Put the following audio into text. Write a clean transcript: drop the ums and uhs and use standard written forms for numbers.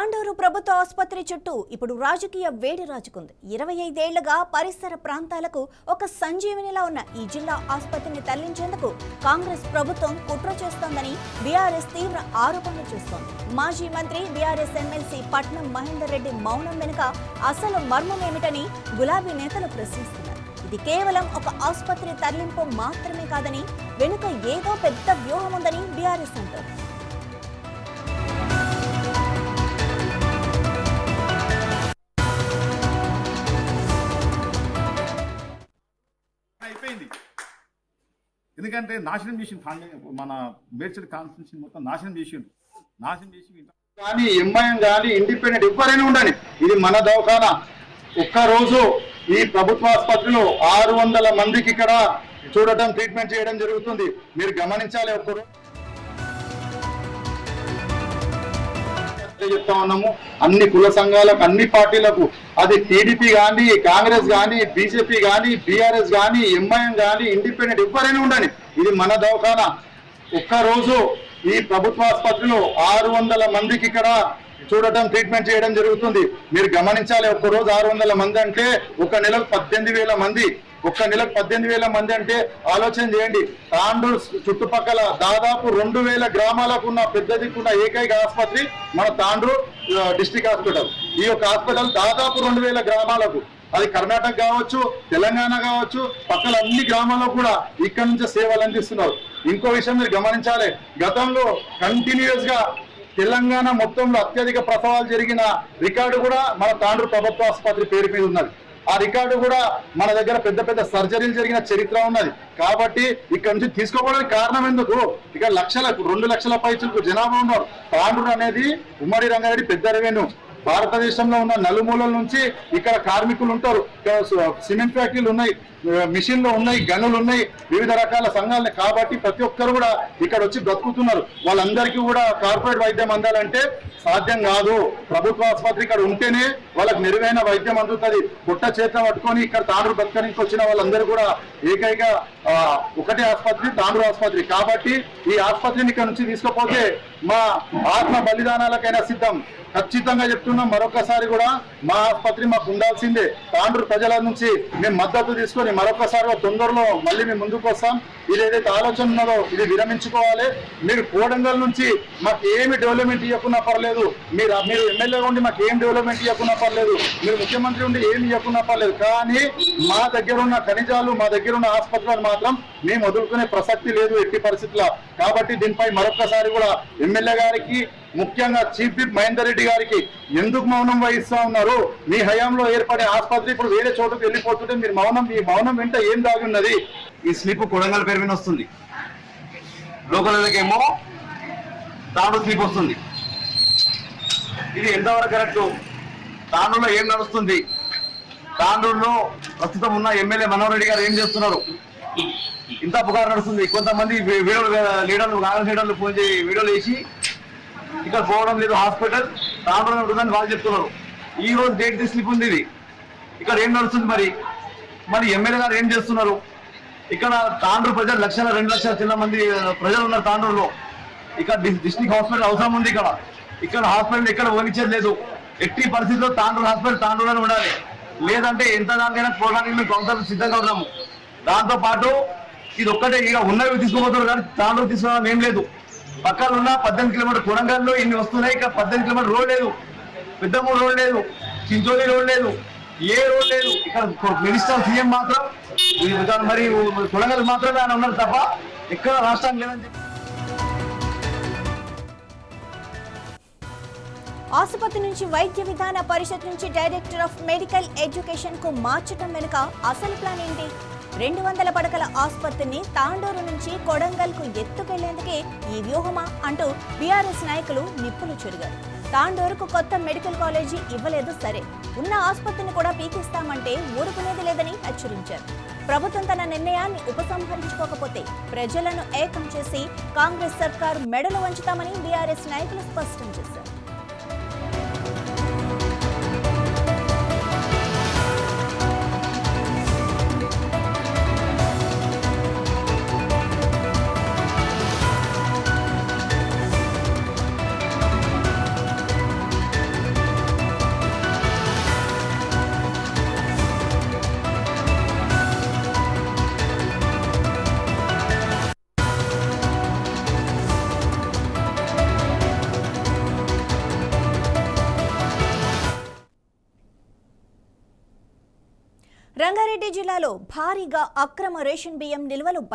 తాండూరు ప్రభుత్వ ఆసుపత్రి చుట్టూ ఇప్పుడు రాజకీయ వేడి రాజుకుంది. 25 ఏళ్లుగా పరిసర ప్రాంతాలకు ఒక సంజీవనిలా ఉన్న ఈ జిల్లా ఆసుపత్రిని తరలించేందుకు కాంగ్రెస్ ప్రభుత్వం కుట్ర చేస్తోందని బీఆర్ఎస్ తీవ్ర ఆరోపణలు చేస్తోంది. మాజీ మంత్రి బీఆర్ఎస్ ఎమ్మెల్సీ పట్నం మహేందర్ రెడ్డి మౌనం వెనుక అసలు మర్మమేమిటని గులాబీ నేతలు ప్రశ్నిస్తున్నారు. ఇది కేవలం ఒక ఆసుపత్రి తరలింపు మాత్రమే కాదని, వెనుక ఏదో పెద్ద వ్యూహం ఉందని బీఆర్ఎస్ అంటారు. ఎందుకంటే నాశనం చేసి మన మేడ్చల్ కాన్స్టిట్యూన్సీ మొత్తం నాశనం చేసి కానీ ఎంఐఎం కానీ ఇండిపెండెంట్ ఎవరైనా ఉండండి, ఇది మన దవాఖానా. ఒక్కరోజు ఈ ప్రభుత్వ ఆసుపత్రిలో 600 మందికి ఇక్కడ చూడటం, ట్రీట్మెంట్ చేయడం జరుగుతుంది. మీరు గమనించాలి. ఒక్కరు చెప్తా ఉన్నాము, అన్ని కుల సంఘాలకు, అన్ని పార్టీలకు, అది టీడీపీ కానీ, కాంగ్రెస్ కానీ, బీజేపీ కానీ, బీఆర్ఎస్ కానీ, ఎంఐఎం కానీ, ఇండిపెండెంట్ ఎవరైనా ఉండండి, ఇది మన దవాఖానా. ఒక్కరోజు ఈ ప్రభుత్వ ఆసుపత్రిలో 600 మందికి ఇక్కడ చూడటం, ట్రీట్మెంట్ చేయడం జరుగుతుంది. మీరు గమనించాలి. ఒక్కరోజు 600 మంది అంటే ఒక నెలకు 18,000 మంది. ఒక్క నెలకు 18,000 మంది అంటే ఆలోచన చేయండి. తాండూరు చుట్టుపక్కల దాదాపు 2,000 గ్రామాలకు ఉన్న పెద్ద దిక్కున్న ఏకైక ఆసుపత్రి మన తాండూరు డిస్ట్రిక్ట్ హాస్పిటల్. ఈ యొక్క హాస్పిటల్ దాదాపు 2,000 గ్రామాలకు, అది కర్ణాటక కావచ్చు, తెలంగాణ కావచ్చు, పక్కన అన్ని గ్రామాల్లో కూడా ఇక్కడ నుంచే సేవలు అందిస్తున్నారు. ఇంకో విషయం మీరు గమనించాలి. గతంలో కంటిన్యూస్ గా తెలంగాణ మొత్తంలో అత్యధిక ప్రసవాలు జరిగిన రికార్డు కూడా మన తాండూరు ప్రభుత్వ ఆసుపత్రి పేరు మీద ఉన్నది. ఆ రికార్డు కూడా మన దగ్గర పెద్ద పెద్ద సర్జరీలు జరిగిన చరిత్ర ఉన్నది. కాబట్టి ఇక్కడ నుంచి తీసుకోవడానికి కారణం ఎందుకు? ఇక్కడ 2 లక్షల పైచులకు జనాభా ఉన్నారు. తాండూరు అనేది ఉమ్మడి రంగారెడ్డి పెద్ద రెవెన్యూ. భారతదేశంలో ఉన్న నలుమూలల నుంచి ఇక్కడ కార్మికులు ఉంటారు. సిమెంట్ ఫ్యాక్టరీలు ఉన్నాయి, మిషన్లు ఉన్నాయి, గనులు ఉన్నాయి, వివిధ రకాల సంఘాలు. కాబట్టి ప్రతి ఒక్కరు కూడా ఇక్కడ వచ్చి బ్రతుకుతున్నారు. వాళ్ళందరికీ కూడా కార్పొరేట్ వైద్యం అందాలంటే సాధ్యం కాదు. ప్రభుత్వ ఆసుపత్రి ఇక్కడ ఉంటేనే వాళ్ళకి మెరుగైన వైద్యం అందుతుంది. పుట్ట చేత పట్టుకొని ఇక్కడ తాండూరు బతకడానికి వచ్చిన వాళ్ళందరూ కూడా ఏకైక ఒకటే ఆసుపత్రి, తాండూరు ఆసుపత్రి. కాబట్టి ఈ ఆసుపత్రిని ఇక్కడ నుంచి తీసుకుపోతే మా ఆత్మ బలిదానాలకైనా సిద్ధం. ఖచ్చితంగా చెప్తున్నాం, మరొకసారి కూడా మా ఆసుపత్రి మాకు ఉండాల్సిందే. తాండూరు ప్రజల నుంచి మేము మద్దతు తీసుకొని మరొకసారి తొందరలో మళ్ళీ మేము ముందుకు వస్తాం. ఇది ఏదైతే ఆలోచన ఉన్నదో ఇది విరమించుకోవాలి. మీరు కోడంగల్ నుంచి మాకు ఏమి డెవలప్మెంట్ ఇవ్వకున్నా పర్లేదు, మీరు ఎమ్మెల్యేగా ఉండి మాకు ఏం డెవలప్మెంట్ ఇవ్వకున్నా పర్లేదు, మీరు ముఖ్యమంత్రి ఉండి ఏమి ఇవ్వకున్నా పర్లేదు, కానీ మా దగ్గర ఉన్న ఖనిజాలు, మా దగ్గర ఉన్న ఆసుపత్రులను మాత్రం మేము వదులుకునే ప్రసక్తి లేదు ఎట్టి పరిస్థితుల్లో. కాబట్టి దీనిపై మరొకసారి కూడా ఎమ్మెల్యే గారికి, ముఖ్యంగా చీఫ్ విప్ మహేందర్ రెడ్డి గారికి ఎందుకు మౌనం వహిస్తా ఉన్నారు? మీ హయాంలో ఏర్పడే ఆసుపత్రి ఇప్పుడు వేరే చోటుకు వెళ్ళిపోతుంటే మీరు మీ మౌనం వెంట ఏం దాగి ఉన్నది? ఈ స్లిప్ కొడంగల్ పేరు మీద వస్తుంది, లోకల్కేమో తాండూరు స్లిప్ వస్తుంది. ఇది ఎంతవరకు కరెక్ట్? తాండూరులో ఏం నడుస్తుంది? తాండూరులో ప్రస్తుతం ఉన్న ఎమ్మెల్యే మనోహర్ రెడ్డి గారు ఏం చేస్తున్నారు? ఇంత పుకారు నడుస్తుంది. కొంతమంది లీడర్లు, కాంగ్రెస్ లీడర్లు ఫోన్ చేసి వీడియోలు వేసి ఇక్కడ పోవడం లేదు, హాస్పిటల్ తాండూరు ఉంటుందని వాళ్ళు చెప్తున్నారు. ఈ రోజు డేట్ స్లిప్ ఉంది. ఇది ఇక్కడ ఏం నడుస్తుంది? మరి ఎమ్మెల్యే గారు ఏం చేస్తున్నారు? ఇక్కడ తాండూరు ప్రజలు 2 లక్షల చిన్న మంది ప్రజలు ఉన్నారు తాండూరులో. ఇక్కడ డిస్ట్రిక్ట్ హాస్పిటల్ అవసరం ఉంది. ఇక్కడ హాస్పిటల్ ఎక్కడ పోనిచ్చేది లేదు. ఎట్టి పరిస్థితుల్లో తాండూరు హాస్పిటల్ తాండూరులో ఉండాలి. లేదంటే ఎంత దానికైనా పోవడానికి మేము కౌన్సిలర్ సిద్ధంగా ఉన్నాము. దాంతో పాటు ఇది ఒక్కటే, ఇక ఉన్నవి తీసుకోబోతున్నారు కానీ తాండూరు తీసుకోవడం ఏం లేదు. పక్కన ఉన్న 18 కిలోమీటర్ కొడంగల్లో ఇన్ని వస్తున్నాయి. ఇక్కడ 18 కిలోమీటర్ రోడ్ లేదు, పెద్దమూరు రోడ్ లేదు, చించోలి రోడ్ లేదు, ఏ రోడ్ లేదు. ఇక్కడ మినిస్టర్ సీఎం మాత్రం మరి కొడంగల్ మాత్రమే ఆయన ఉన్నారు తప్ప ఎక్కడ రాష్ట్రానికి లేదని చెప్పి. ఆసుపత్రి నుంచి వైద్య విధాన పరిషత్ నుంచి డైరెక్టర్ ఆఫ్ మెడికల్ ఎడ్యుకేషన్ కు మార్చడం వెనుక అసలు ప్లాన్ ఏంటి? 200 పడకల ఆసుపత్రిని తాండూరు నుంచి కొడంగల్ కు ఎత్తుకెళ్లేందుకే ఈ వ్యూహమా అంటూ బీఆర్ఎస్ నాయకులు నిప్పులు చెరిగారు. తాండూరుకు కొత్త మెడికల్ కాలేజీ ఇవ్వలేదు సరే, ఉన్న ఆసుపత్రిని కూడా పీకిస్తామంటే ఊరుకునేది లేదని హెచ్చరించారు. ప్రభుత్వం తన నిర్ణయాన్ని ఉపసంహరించుకోకపోతే ప్రజలను ఏకం చేసి కాంగ్రెస్ సర్కారు మెడలు వంచుతామని బీఆర్ఎస్ నాయకులు స్పష్టం చేశారు. రంగారెడ్డి జిల్లాలో భారీగా అక్రమ రేషన్ బియ్యం నిల్వలు